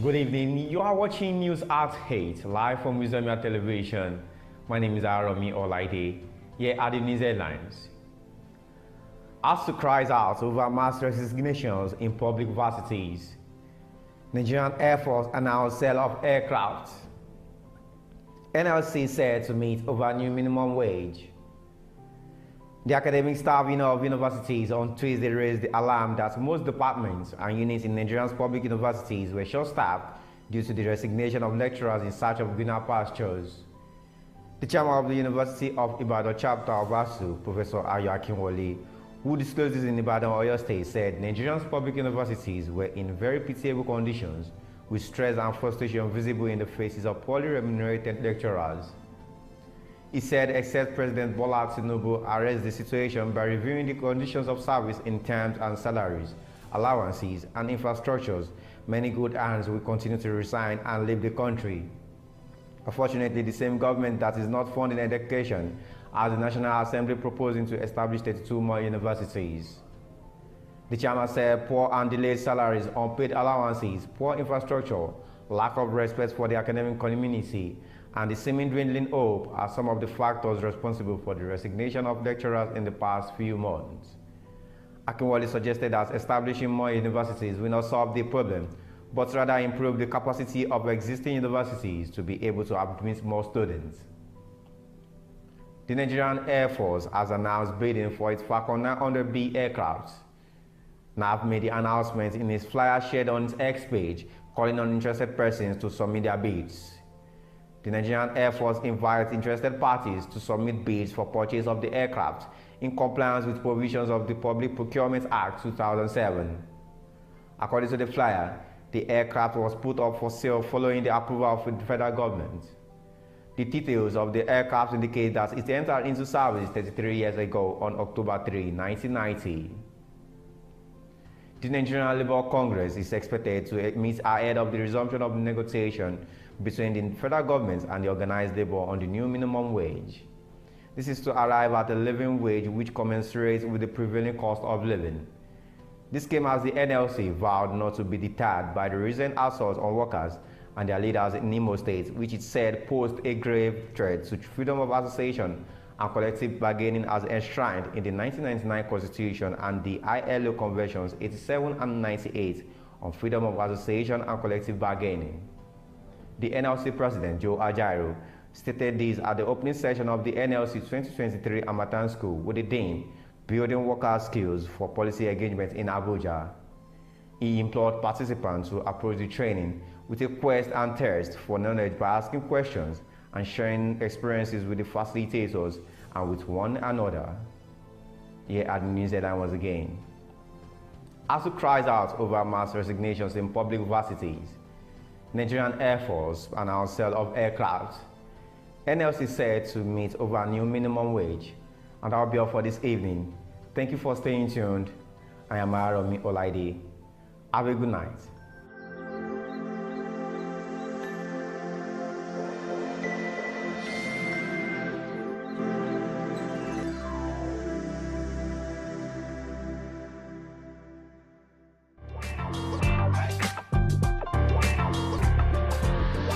Good evening. You are watching News at 8, live from Wizamia Television. My name is Aromi Olaide, here at the news headlines. ASUU cries out over mass resignations in public varsities. Nigerian Air Force announced sale of aircraft. NLC said to meet over new minimum wage. The academic staff of universities on Tuesday raised the alarm that most departments and units in Nigeria's public universities were short-staffed due to the resignation of lecturers in search of greener pastures. The chairman of the University of Ibadan chapter of ASUU, Professor Ayo Akinwole, who disclosed this in Ibadan, Oyo State, said Nigeria's public universities were in very pitiable conditions, with stress and frustration visible in the faces of poorly remunerated lecturers. He said ex-President Bola Tinubu addressed the situation by reviewing the conditions of service in terms and salaries, allowances, and infrastructures. Many good hands will continue to resign and leave the country. Unfortunately, the same government that is not funding education has the National Assembly proposing to establish 32 more universities. The chairman said poor and delayed salaries, unpaid allowances, poor infrastructure, lack of respect for the academic community, and the seeming dwindling hope are some of the factors responsible for the resignation of lecturers in the past few months. Akinwole suggested that establishing more universities will not solve the problem, but rather improve the capacity of existing universities to be able to admit more students. The Nigerian Air Force has announced bidding for its Falcon 900B aircraft. NAF made the announcement in its flyer shared on its X page, calling on interested persons to submit their bids. The Nigerian Air Force invites interested parties to submit bids for purchase of the aircraft in compliance with provisions of the Public Procurement Act 2007. According to the flyer, the aircraft was put up for sale following the approval of the federal government. The details of the aircraft indicate that it entered into service 33 years ago on October 3, 1990. The Nigerian Labour Congress is expected to meet ahead of the resumption of the negotiation between the federal government and the organized labor on the new minimum wage. This is to arrive at a living wage which commensurates with the prevailing cost of living. This came as the NLC vowed not to be deterred by the recent assaults on workers and their leaders in Imo State, which it said posed a grave threat to freedom of association and collective bargaining as enshrined in the 1999 Constitution and the ILO Conventions 87 and 98 on freedom of association and collective bargaining. The NLC President, Joe Ajaero, stated this at the opening session of the NLC 2023 Harmattan School with the theme, Building Worker Skills for Policy Engagement in Abuja. He implored participants to approach the training with a quest and thirst for knowledge by asking questions and sharing experiences with the facilitators and with one another. Here at the news headline once again. ASUU cries out over mass resignations in public varsities. Nigerian Air Force announced sale of aircraft. NLC said to meet over new minimum wage. And that'll be all for this evening. Thank you for staying tuned. I am Aromi Olaide. Have a good night.